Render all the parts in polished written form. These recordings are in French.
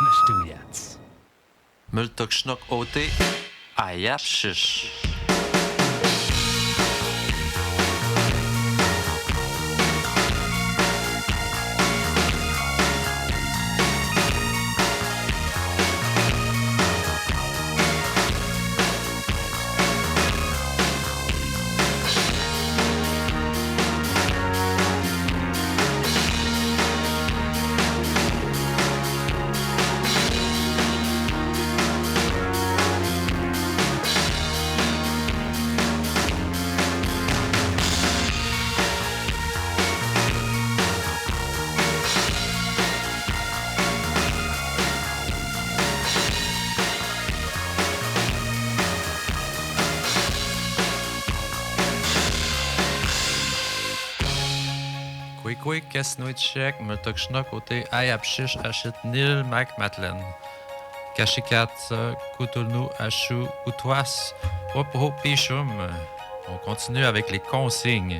Nastuliats. Multok shnok ote ayap shish. Quick, Kesnoitchek, Multok shnok ote ayap shish ashit nil mak matlen. Kashikat, Kutulnu, Ashu, Kutwas, Wopo Pichum. On continue avec les consignes.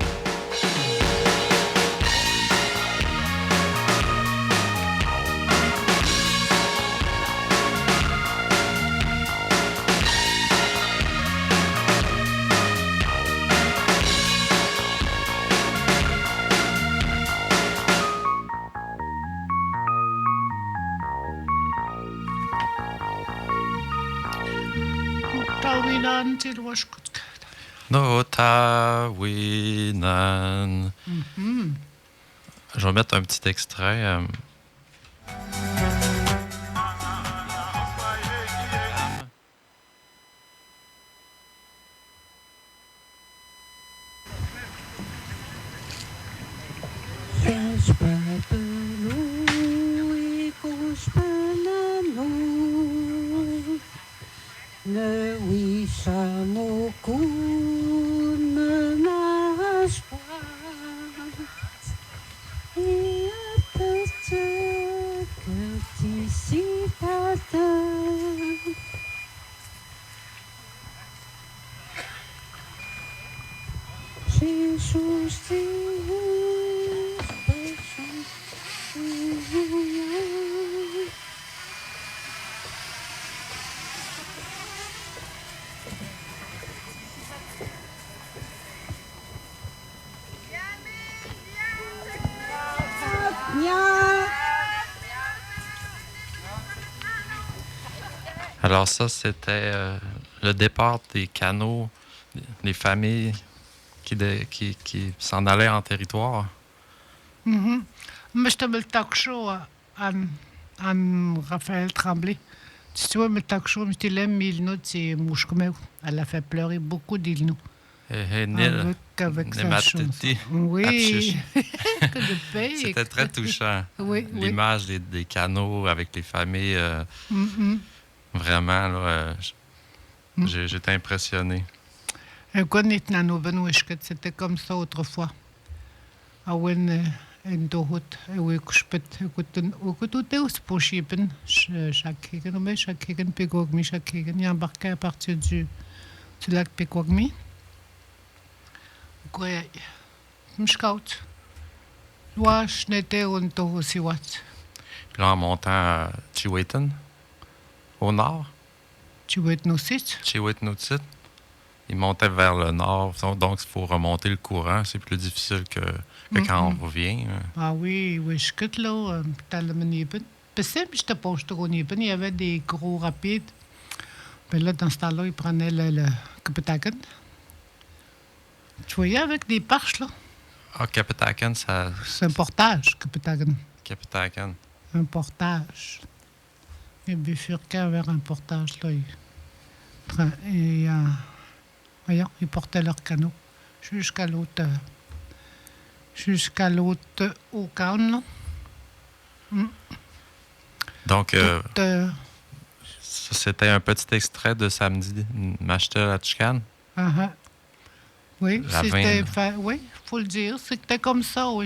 Tawinan til Washkut. No Tawinan. Je vais mettre un petit extrait. Alors ça, c'était le départ des canots, les familles qui s'en allaient en territoire. Mais je te le talk show à Raphaël Tremblay. Tu vois, le talk show, je l'aime, Milno, c'est Mouchkomeu. Elle a fait pleurer beaucoup d'Ilno. Avec sa chanson. Oui, que de paix. C'était très touchant. Oui, l'image des canots avec les familles. Vraiment, là, j'étais impressionné. C'était comme ça autrefois. Awen Dohut, Wikuspet, Kututeus pour Chipen, chaque Pegogmi, chaque y embarqué à partir du lac Pegogmi. Quoi, Mscout. Wash n'était un toho si wat. Puis là, en montant à Chiwetan, au nord. Chiwetanutsit. Il montait vers le nord, donc il faut remonter le courant. C'est plus difficile que quand on revient. Ah oui, je quitte là, il y avait des gros rapides. Mais là, dans ce temps-là, il prenait le Kapitagan. Tu voyais avec des parches, là. Ah, Kapitagan, ça... C'est un portage, Kapitagan. Kapitagan. Un portage. Il bifurquait vers un portage, là. Voyons, ils portaient leur canot jusqu'à l'autre au Cairn, là. Donc, ça, c'était un petit extrait de samedi, Mashtel à Chican. Oui, c'était... Oui, il faut le dire. C'était comme ça, oui,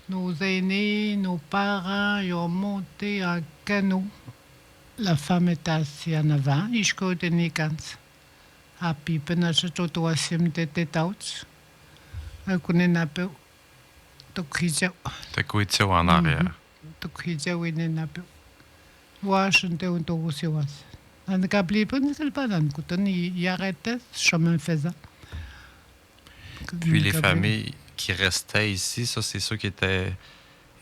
nos aînés, nos parents, ils ont monté en canot. La femme était assise en avant, ils étaient nés à Pipen, à ce troisième était out. Elle connaît un peu. Takuitio en arrière. tukhija wininapi. Washington Togusiwas. On a appelé pas le panane, quand il arrêtait chemin faisant. Puis les familles qui restaient ici, ça, c'est ceux qui étaient.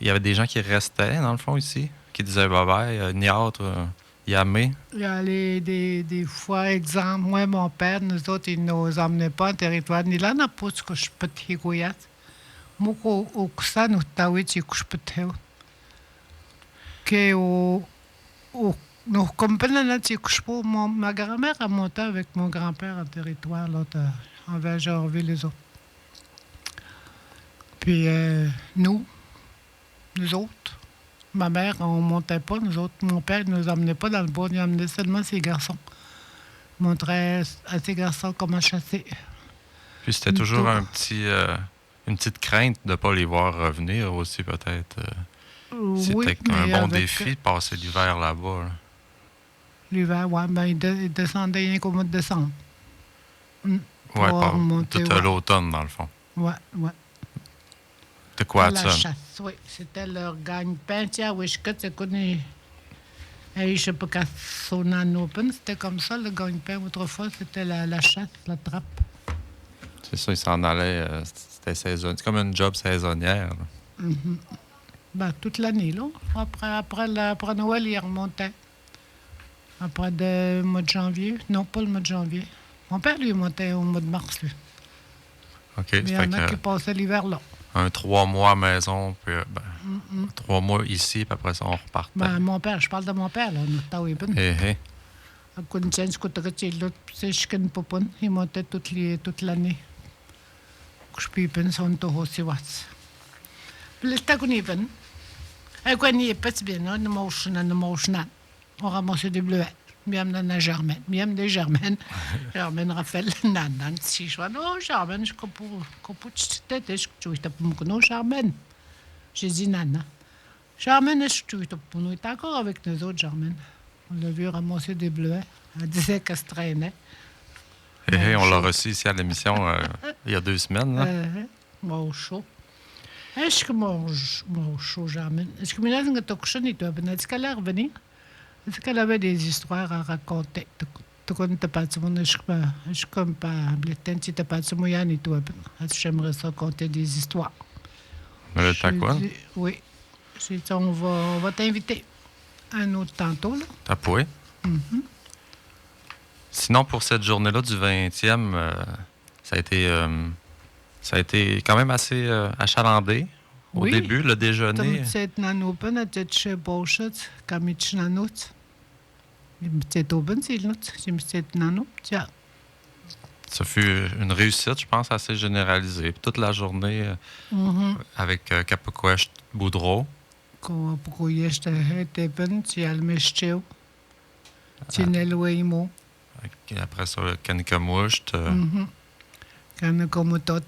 Il y avait des gens qui restaient, dans le fond, ici, qui disaient bye-bye, Niatre, Yamé. Il y a des fois, exemple, moi, mon père, nous autres, il ne nous emmenait pas en territoire. Ni là, n'a pas ce que je peux te dire. Moi, au Kusa, nous t'avons dit que je peux te dire. Que nous, comme ma grand-mère a monté avec mon grand-père en territoire, l'autre, envers Genreville, les autres. Puis nous autres, ma mère, on ne montait pas, nous autres. Mon père ne nous emmenait pas dans le bois, il emmenait seulement ses garçons. Il montrait à ses garçons comment chasser. Puis c'était toujours une petite crainte de ne pas les voir revenir aussi, peut-être. C'était un bon défi de passer l'hiver là-bas. Là. L'hiver, oui, ben, il descendait rien qu'au mois de décembre. Oui, tout l'automne, dans le fond. Oui. C'était quoi, la ça? chasse, oui. C'était leur gagne-pain. Tiens, oui, je connais. Je sais pas qu'à son open, c'était comme ça, le gagne-pain. Autrefois, c'était la chasse, la trappe. C'est ça, ils s'en allaient. C'était saisonnier. C'est comme une job saisonnière. Ben, toute l'année, là. Après Noël, ils remontaient. Après le mois de janvier. Non, pas le mois de janvier. Mon père, lui, montait au mois de mars, lui. OK. Mais il y en a qui passaient l'hiver là. 3 mois à maison, puis 3 mois ici, puis après ça, on repartait. Ben, mon père, je parle de mon père, là. Il montait toute l'année. Je peux pas son toho si wats. Le taguniven. Et quand il est petit bien, on motion. On ramasse des bleuets. Miam na Germaine. Miam des Germaines. Germaine Raphaël. Nan, si je vois, non, Germaine, je comprends tête, je comprends, Germaine. J'ai dit Nana. Germaine, est-ce que tu es d'accord avec nous autres, Germaine? On l'a vu ramasser des bleuets. Elle disait qu'elle se traînait. On l'a reçu ici à l'émission il y a 2 semaines. Mon chaud. Est-ce que mon chaud, Germaine? Est-ce que Mélanie a touché ni toi? Est-ce qu'elle est revenue? Est-ce qu'elle avait des histoires à raconter? Tu connais pas de mon je comme pas le temps tu t'as pas de mon yann et toi. J'aimerais ça raconter des histoires. Mais le quoi? Oui. On va t'inviter un autre tantôt. Là. T'as poué? Sinon, pour cette journée-là du 20e, ça a été quand même assez achalandé. Au début, le déjeuner. Ça fut une réussite, je pense, assez généralisée. Toute la journée avec Kapukwest Boudreau. Après ça, le Kanikamoucht. Kanikamuta.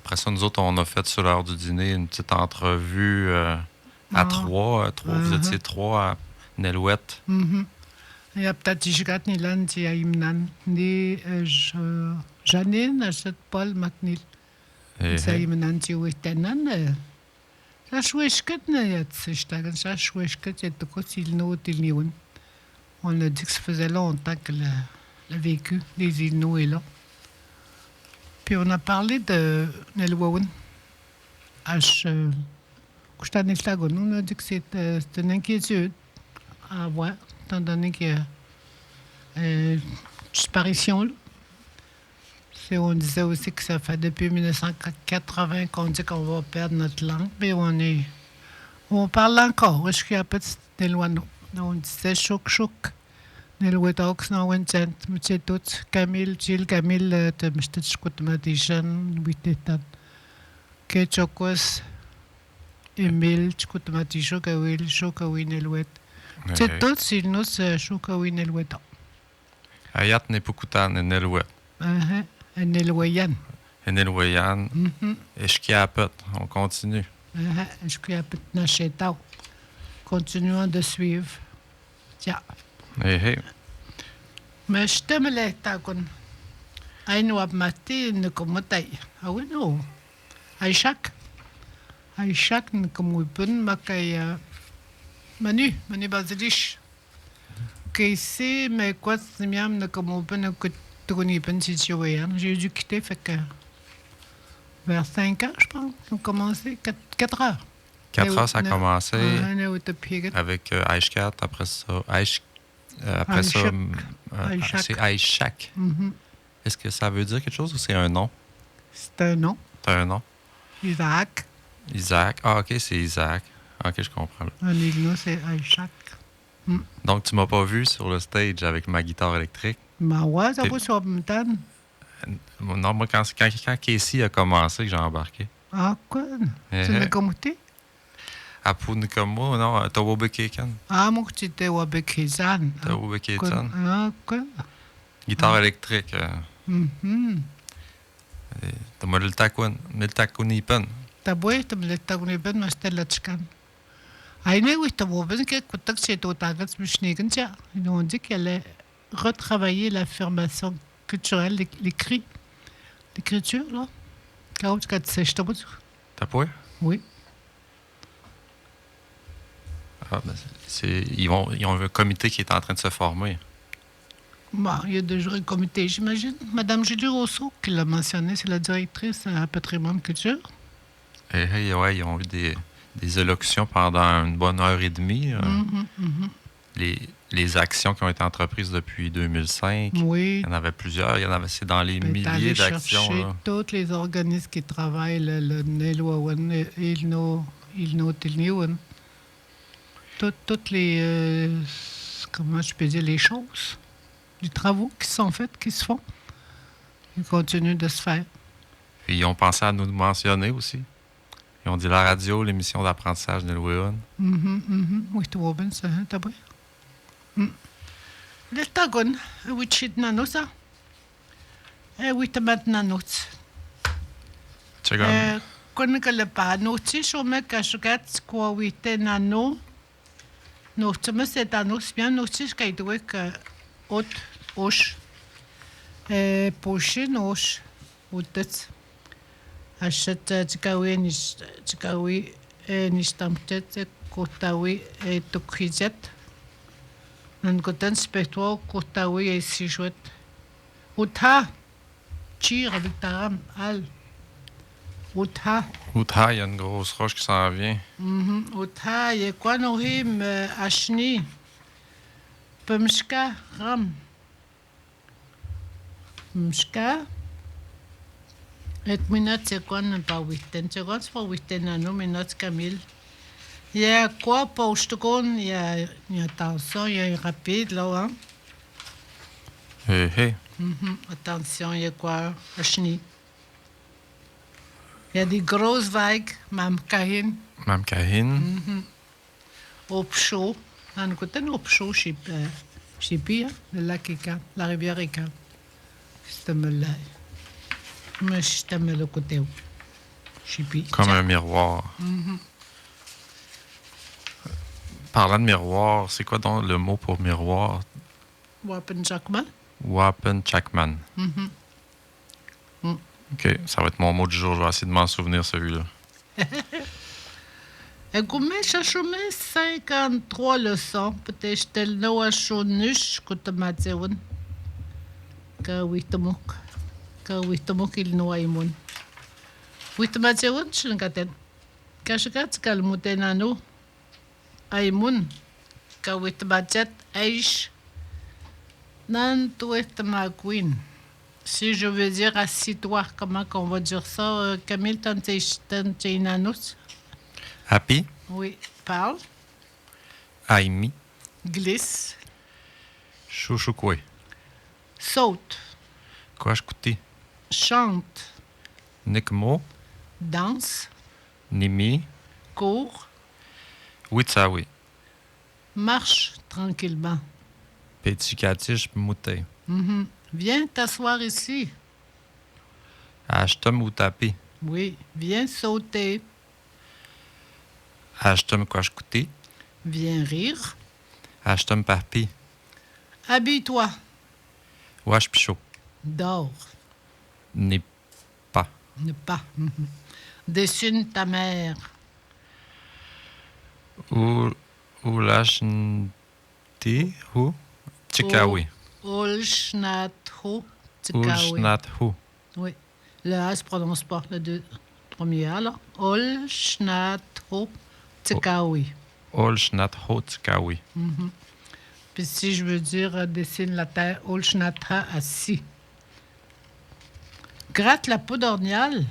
Après ça, nous autres, on a fait sur l'heure du dîner une petite entrevue à 3. Vous étiez 3 à Nelouette. Il y a peut-être Nilan, Janine, Paul McNeil. On a dit que ça faisait longtemps que le vécu des Inuits est là. Puis on a parlé de Nelwawen. On a dit que c'est une inquiétude à avoir, étant donné qu'il y a une disparition. On disait aussi que ça fait depuis 1980 qu'on dit qu'on va perdre notre langue, mais on parle encore. Est-ce qu'il y a petit Nelwano? On disait chouk. Nelwetox, non, Vincent, c'est tout. Camille, Gilles, Camille, tu m'as dit que Matishan, Wittetan. Ketchokos, Emile, Chukutamatisho, Kawil, Chokawin, Nelwet. C'est tout, c'est nous, Chokawin, Nelwetan. Ayat Nepukutan, Nelwet. Nelweyan. Nelweyan. Eshkiapet, on continue. Eshkiapet, Nachetao. Continuons de suivre. Tiens. Mais je t'aime les tacons. Aïe, nous avons maté une commotaille. Ah oui, non. Aïe, chaque. Aïchak, comme on peut, Makaya. Manu Basilish. Qu'est-ce mais quoi, c'est bien, comme on peut, que tu connais pas une situation. J'ai dû quitter, fait que. Vers 5 heures, je pense. On a commencé 4 heures. 4 heures, ça a commencé avec avec Aishkat. Après ça, après ça, c'est Aishak. Est-ce que ça veut dire quelque chose ou c'est un nom? C'est un nom. C'est un nom. Isaac. Isaac. Ah, OK, c'est Isaac. OK, je comprends. En Igno, c'est Aishak. Donc, tu m'as pas vu sur le stage avec ma guitare électrique? Mais ouais, ça va sur le temps. Non, moi, quand Casey a commencé, que j'ai embarqué. Ah, quoi? Tu m'as commenté? À Punikomo, non, Tawobekekan. Ah, moi, tu étais Wabekezan. Tawobeketan. Ah, quoi? Guitare électrique. T'as mal le takunipan. T'as beau, t'as me le takunipan, mais c'était la tchikan. Aïe, oui, t'as beau, parce que quand tu es au tagat, ils ont dit qu'elle allait retravailler l'affirmation culturelle, l'écriture, là. Quand tu sais, je t'ai pas dit. T'as pas? Oui. Ah, ben, ils ont un comité qui est en train de se former. Bon, il y a déjà un comité, j'imagine. Madame Julie Rousseau, qui l'a mentionné, c'est la directrice à Patrimoine Culture. Ouais, ils ont eu des élocutions pendant une bonne heure et demie. Les actions qui ont été entreprises depuis 2005. Oui. Il y en avait plusieurs. C'est dans les milliers d'actions. Là. Tous les organismes qui travaillent, le Nelwawan, Tilniwan. Toutes les. Comment je peux dire, les choses. Les travaux qui sont faits, qui se font. Ils continuent de se faire. Puis ils ont pensé à nous mentionner aussi. Ils ont dit la radio, l'émission d'apprentissage de Louéon. Oui, tu vois bien ça, t'as bien. Le tagon, oui, tu es nano ça. Oui, tu es nano. Tu sais quand que le pas, nous, tu sais, mais quand je regarde quoi, oui, tu es nano. Nous, tu me c'est nano, c'est bien, nous, tu sais, qu'il doit que haute, hoche. Poche, hoche, haute. Achète, tu kawi, nistamtet, kotawi, et tu cuisette. Nan goten spectoire, kotawi, et si chouette. Outha, tire avec ta rame, al. Outha. Outha, il y a une grosse roche qui s'en vient. Outha, il y a quoi, nourrim, achni. Pumska, ram. Pumska. Et minutes, c'est quoi, pas 8 secondes, c'est pas 8 nanos, minutes, Camille. Il y a quoi, pour secondes, il y a attention, il y a rapide, là, hein? Attention, il y a quoi, la chenille. Il y a des grosses vagues, Mme Kahin. Mme Kahin. Au chaud. On a côté au chaud chez Pia, le lac est calme, la rivière est calme. C'est me là. Mais je t'aime le côté où. Comme un miroir. Parlant de miroir, c'est quoi donc le mot pour miroir? Wapen Jackman. Wapen Jackman. OK, ça va être mon mot du jour. Je vais essayer de m'en souvenir, celui-là. Goumé, chachomé, 53 leçons. Peut-être que le nom a chaunuche, que tu m'as dit. Kawitamuk. Kawitamuk il no aimon. Witamajeun chingaten. Kashagat kalmutenano. Aimon. Kawitamajet aish. Nan tuetamaquin. Si je veux dire assis-toi, comment qu'on va dire ça, Camille Tanteinanos? Happy. Oui, parle. Aimi. Glisse. Chouchoukoué. Saute. Kouachkouti. Chante. Nikmo. Danse. Nimi. Court. Witsawi. Marche tranquillement. Péticatiche mouté. Viens t'asseoir ici. Ashtom ou tapi. Oui, viens sauter. Ashtom kouachkouti. Viens rire. Ashtom parpi. Habille-toi. Wash pichot. Dors. Ni pas. Ne pas. Dessine ta mère. Ulashndi hu Tikawi. Olshnatho Tikawi. Ulshnathu. Oui. Le A se prononce pas, premier A, là. Olshnatho Tikawi. Olshnatho Tikawi. Puis si je veux dire dessine la terre, Olshnatha assis. Gratte la peau d'ornial.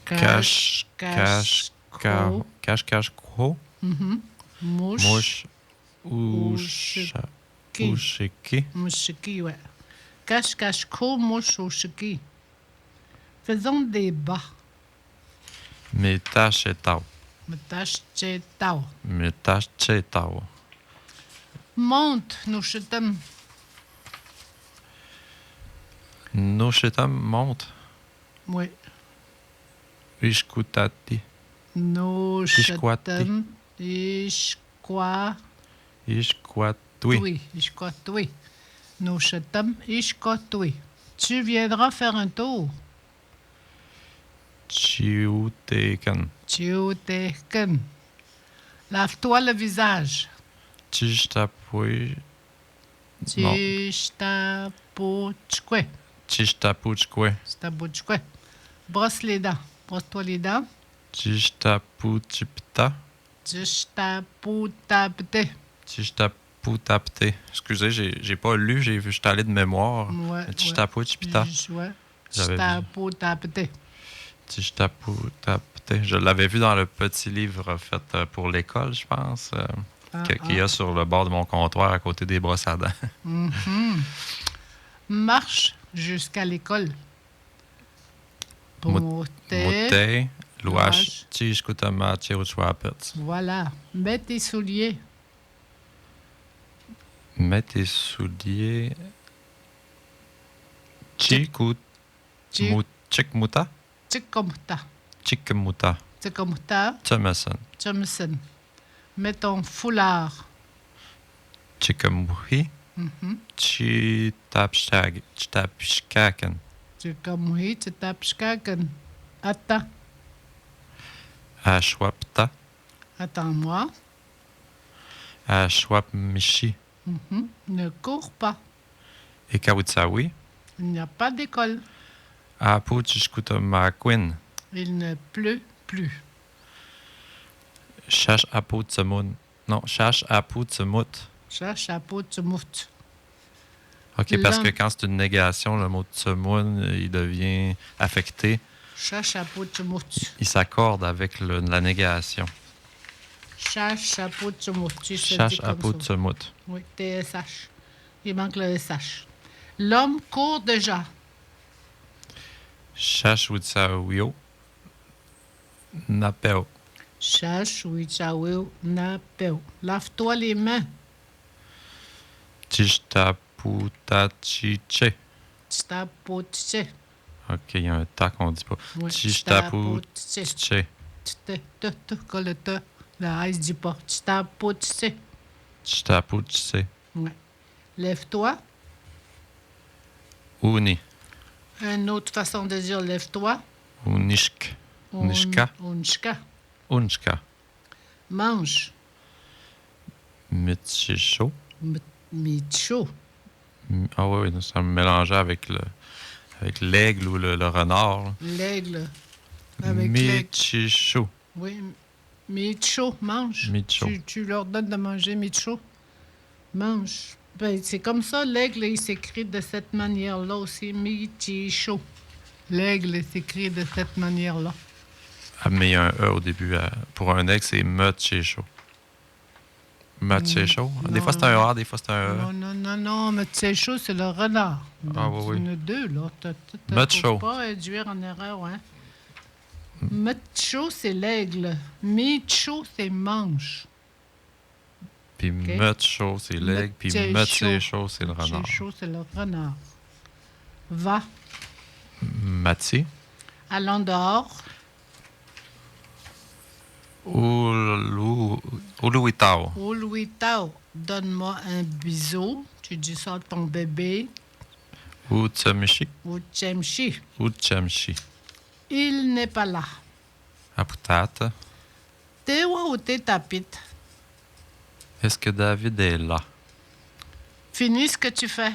Cache ko. Mouche. Ushiki. Mouchiki, ouais. Cache ko, mouche, ushiki. Faisons des bas. Metachetao. Metachetao. Metachetao. Monte, nous chetons. Noshetam monte. Oui. Ishkutati. Nous chetons. Ishquatui. Ishquatui. Nous chetons. Ishquatui. Tu viendras faire un tour. Chiuteken. Chiuteken. Lave-toi le visage. Tishtapui. Tishtapuchkwe. Tishtapuchkwe. Stapuchkwe. Brosse les dents. Brosse-toi les dents. Tishtapuchipta. Tishtaputapte. Tishtaputapte. Excusez, j'ai pas lu, je suis allé de mémoire. Ouais. Tishtapuchipta. Ouais. Tishtaputapte. Tishtaputapte. Je l'avais vu dans le petit livre fait pour l'école, je pense, qu'il y a sur le bord de mon comptoir à côté des brosses à dents. Marche jusqu'à l'école. Mutei, louache, tishkutama, tiruchwapet. Voilà. Mets tes souliers. Mets tes souliers. Chikmuta. Chikomta. Chikmuta. Chikomta. Tchamason. Mets ton foulard. Chikamuhi. Chitapshkaken. Chikamuhi, chitapshkaken. Attends. Ashwapta. Attends-moi. Ashwapmishi. Ne cours pas. Ekawitsawi. Il n'y a pas d'école. Apu tishkutamakwin. Il ne pleut plus. Chash apu tsemun. Non, chash apu tsemut. Chash apu tsemut. OK, parce que quand c'est une négation, le mot tsemun, il devient affecté. Chash apu tsemut. Il s'accorde avec la négation. Chash apu tsemut. Chash apu tsemut. Oui, TSH. Il manque le SH. L'homme court déjà. Chash witsawio. Napeo. Chash witsawio napeo. Lave-toi les mains. Tishtaputachiche. Tistaputiche. OK, il y a un ta qu'on dit pas. Oui, Tishtaputiche. Colle le te. La A, il se dit pas. Tistaputiche. Tishtaputiche. Oui. Lève-toi. Uni. Une autre façon de dire lève-toi. Unishk. Unishka. Unishka. Mange. Mitchisho. Micho. Ah oui, ça me mélangeait avec l'aigle ou le renard. L'aigle. Avec Mitchisho. Oui. Micho, mange. Micho. Tu leur donnes de manger Micho. Mange. Ben, c'est comme ça, l'aigle, il s'écrit de cette manière-là aussi. Michicho. L'aigle s'écrit de cette manière-là. Ah, mais il y a un E au début. Pour un aigle, c'est Mutchisho. Mutchisho. Des fois, c'est un A, des fois, c'est un E. Non. Mutchisho, c'est le renard. Ah, oui. Il y en a deux, là. Mutcho. Faut pas induire en erreur, hein. Mutcho, c'est l'aigle. Micho, c'est mange. Puis Mutcho, c'est l'aigle. Puis Mutchisho, c'est le renard. Mutchisho, c'est le renard. Va. Mati. Allons dehors. Uluitao. Uluitao, donne-moi un bisou. Tu dis ça à ton bébé. Uchamshi. Uchamshi. Uchamshi. Il n'est pas là. Aputata. Tewa ou te tapit? Est-ce que David est là? Finis ce que tu fais.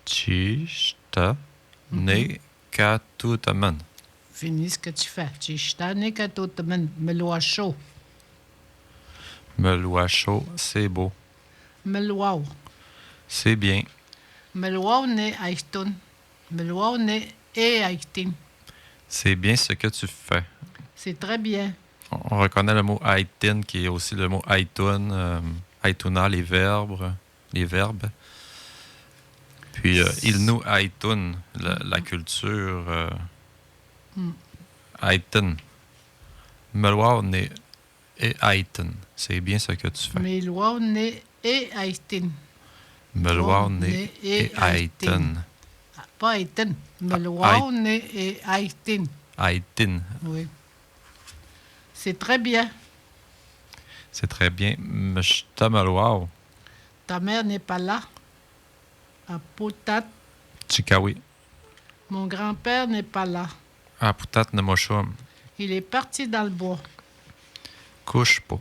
Chishta ne katutaman. Finis ce que tu fais. Chistane katutaman. Meloa chaud. Meloa chaud, c'est beau. Meloa. C'est bien. Meloa ne aitun. Meloa ne e aitin. C'est bien ce que tu fais. C'est très bien. On reconnaît le mot aitin qui est aussi le mot aitun, aituna, les verbes. Puis il nous aitun, la culture aitin. Meloa ne e aitin. C'est bien ce que tu fais. Meloa ne e aitin. Meloa ne e aitin. Pas aitin. Meloa ne e aitin. Aitin. Oui. C'est très bien. C'est très bien. Mshta meloa. Ta mère n'est pas là. À Poutat. Chikawi. Mon grand-père n'est pas là. Ah, putat ne moshum. Il est parti dans le bois. Kushpo.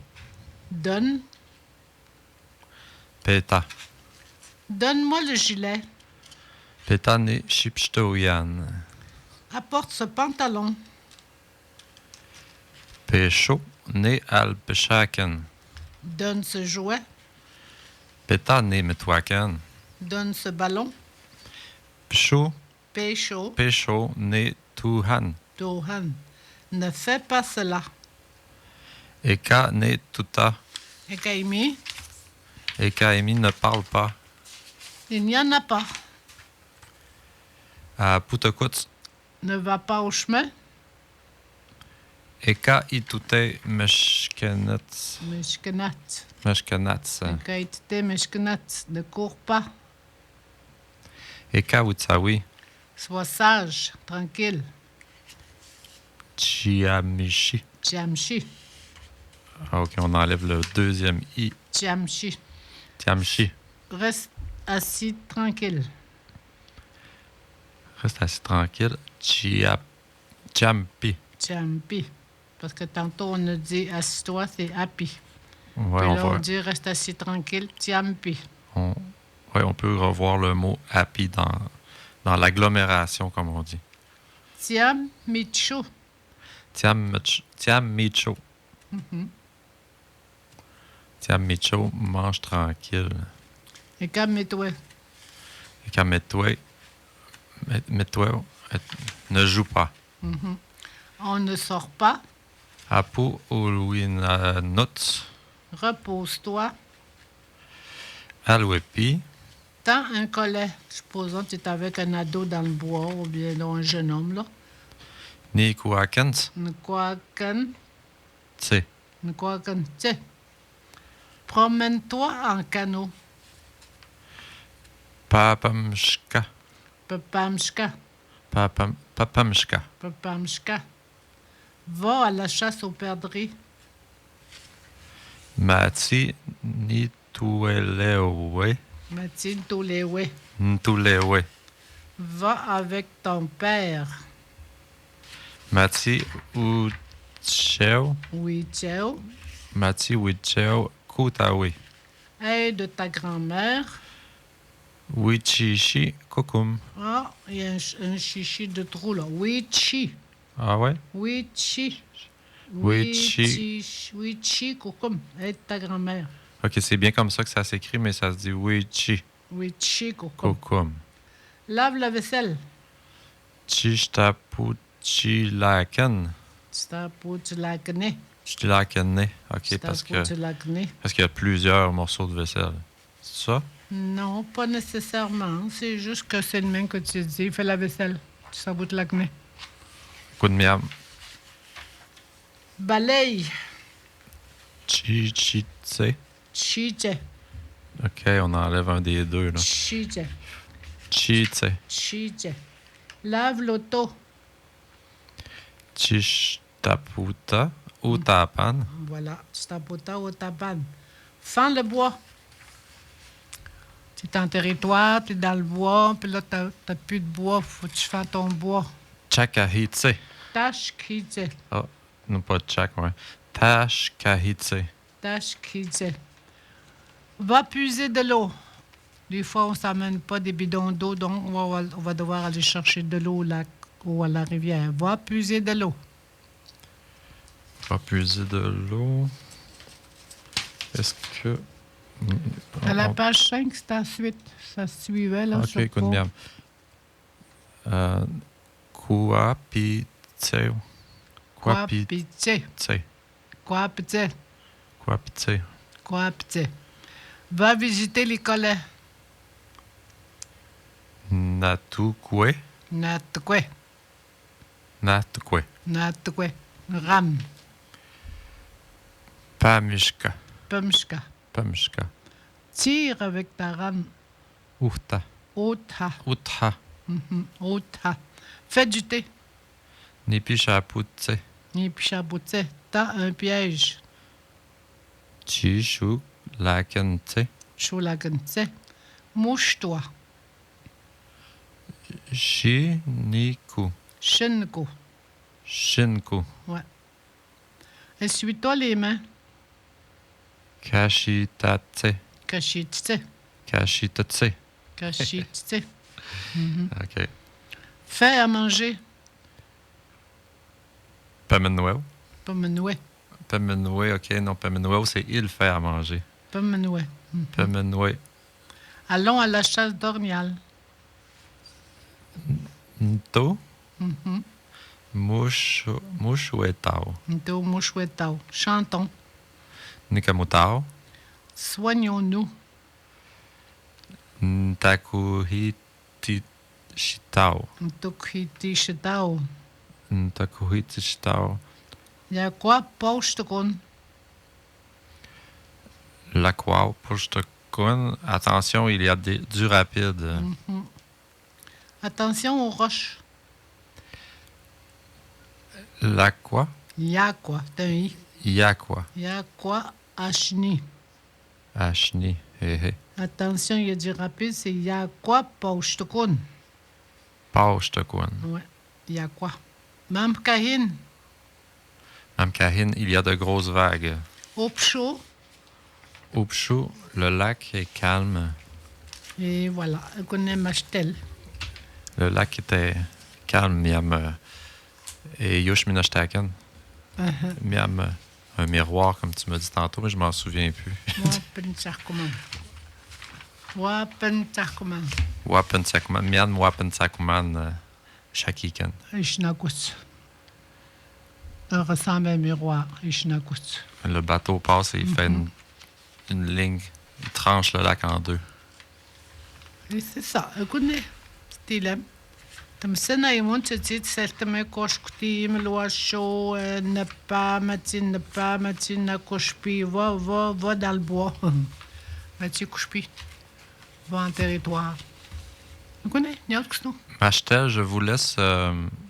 Donne. Peta. Donne-moi le gilet. Peta ne shipshtoyan. Apporte ce pantalon. Pesho ne alpeshaken. Donne ce jouet. Peta ne metwaken. Donne ce ballon. Psho. Pécho. Pesho ne tuhan. Tohan. Ne fais pas cela. Eka ne tuta. Et Kaimi, Eka Emi ne parle pas. il n'y en a pas. À Putakutz. Ne va pas au chemin. Eka itute meshkenetz. Meshkenat. Meshkenatz. Kaitite meshkenat. Ne cours pas. Eka utsawi. Sois sage, tranquille. Chiamishi. Tiamchi. Ah, ok, on enlève le deuxième i. Tiamchi. Tiamshi. Reste assis tranquille. Reste assis tranquille. Chiampi. Tiampi. Parce que tantôt on a dit assis-toi, c'est happy. Ouais, Puis on là, va. on dit reste assis tranquille, tiampi. On peut revoir le mot happy dans l'agglomération, comme on dit. Tiam micho. Tiam micho. Tiam micho, mange tranquille. Et calme-toi. Et quand mets-toi, ne joue pas. On ne sort pas. Apu uluina nuts, Repose-toi. aluepi, Tends un collet. Supposons que tu es avec un ado dans le bois ou bien un jeune homme, là. ni kuakens, Nkwakan. tse. Nkwakan. Tiens. Promène-toi en canot. Papamshka, Papamshka. papamshka. Papamshka. Va à la chasse aux perdrix. Mati ni tuelewe, Mathilde Toléoué. ntulewe. Va avec ton père. Mati ucheo, Oui, Théo. mati wicheo kutawe. Aide ta grand-mère. Wichishi kokum. Ah, il y a un chichi de trou, là. Oui, chi. Ah ouais? Oui, chi. Wichi. Oui, chi, coucou. Aide ta grand-mère. Ok, c'est bien comme ça que ça s'écrit, mais ça se dit wichi Oui, chi, coucou. kokum. Lave la vaisselle. Chishtapuchilaken. C'est un pot de l'acné. Chilakene. Ok, C'est un parce pot que de l'acné. parce qu'il y a plusieurs morceaux de vaisselle. C'est ça? Non, pas nécessairement. C'est juste que c'est le même que tu dis. Fais la vaisselle. Ça bout de l'acné. Coup de miam. Balaye. Chichitse. Chiche. Ok, on enlève un des deux, là. Chiche. Chitse. Chiche. Lave l'auto. Chishtaputa. Utapan. Voilà. Stapota ou tapan. Fends le bois. Tu es en territoire, tu es dans le bois, puis là, tu n'as plus de bois. Faut que tu fasses ton bois. Chakahitse. Tâche qui, tu sais. Ah, Non, pas tchak, ouais. Tashkahitse. Tashkahitse. Va puiser de l'eau. Des fois, on ne s'amène pas des bidons d'eau, donc on va devoir aller chercher de l'eau au lac ou à la rivière. Va puiser de l'eau. Va puiser de l'eau. Est-ce que... À la page 5, c'est la suite. Ça suivait, là. Ok, écoute bien. Kuapitse. Kuapitse. Kuapitse. Kuapitse. Kuapitse. Va visiter les collets. Natukwe. Natukwe. Natukwe. Natukwe. Ram. Pamishka. Pamishka. Pamishka. Tire avec ta rame. Utha. Utha. Utha. Utha. Fais du thé. Nipishaputse. Nipishaputse. T'as un piège. Chishu lakente. Choulagante. Mouche-toi. Shiniku. Shinku. Shinku. Ouais. Essuie-toi les mains. Kashitatse. Kashitse. Kashitatse. Kashitse. OK. Fais à manger. Pamenouel. Pamenoué. Pamenoué, OK. Non, Pamenouel, c'est il fait à manger. Pamenoué. Pamenoué. Allons à la chasse d'Ornial. Nto. Mouchouetao. Nto mouchouetao. Chantons. Nikamutao. Soignons-nous. Ntakuhitishitao. Ntokuhitishitao. Ntakuhitishitao. Il y a quoi? Pochtekon. Lakwao, Pushtakun. Attention, il y a du rapide. Attention aux roches. La quoi? Il y a quoi? T'as un i. Il y a quoi? Il y a quoi? Achni. Achni. Attention, il y a du rapide, c'est il y a quoi? Pochtekon. Pochtekun. Ouais. Il y a quoi? Mam Kahin. Mam Kahin, il y a de grosses vagues. Opcho. Upchu, le lac est calme. Et voilà, on connaît Machtel. Le lac était calme, miam. Et Yush Minashtaken. Miam, un miroir, comme tu m'as dit tantôt, mais je m'en souviens plus. Wapen Wapensakuman. Miam Wapensakuman Shakiken. Ishnakus. Ça ressemble à un miroir, Ishnakus. Le bateau passe et il fait une ligne. Il tranche le lac en deux. Et c'est ça. Écoutez, style. تمسنا يمون تتيت سلتما كوش كتي ملواشو نبا ماتين كوشبي va dans le bois. Mathieu Couchpi va en territoire. Vous connaissez, Machtel, je vous laisse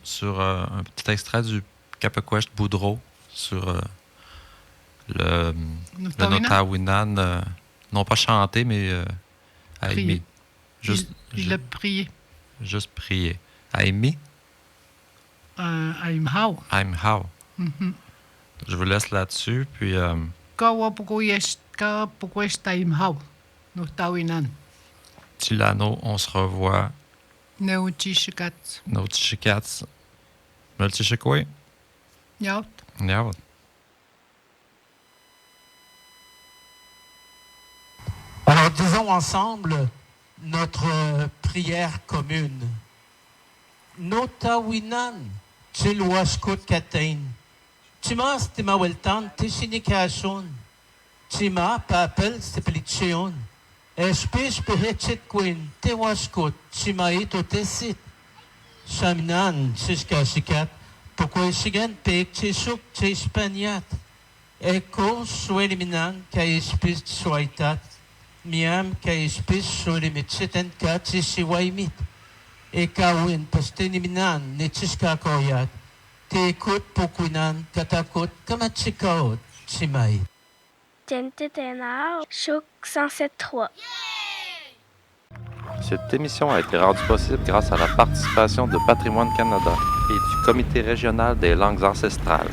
sur un petit extrait du Kapequest Boudreau sur le Notawinan. Non pas chanter, mais aimer. Il a prié. Juste prier. Aimi? I'm how. I'm how. Je vous laisse là-dessus, puis... Tilano, on se revoit. Nautishikat. Nautishikat. Multishikwe. Yaut. Yaut. Alors disons ensemble notre prière commune. Notawinan, Chilwashkut Katain, Chimas Timaweltan, Tishinikashon, Chima Papel Stipilichon, Espish Behechit Queen, Tewashkut, Chimaito Tesit, Shaminan, Shishkashikat, Pokweshigan, Pek Chishuk, Chishpaniat, Eko Sweliminan, Kaispish Swaitat, Miam Kaispish Swelimichit and Katishiwaimit. Ekawin pastiniminan nechishka koyat tekut pokuinan katakut kamachikaot chimai. Tentetenao Chouk 107.3. Cette émission a été rendue possible grâce à la participation de Patrimoine Canada et du Comité régional des langues ancestrales.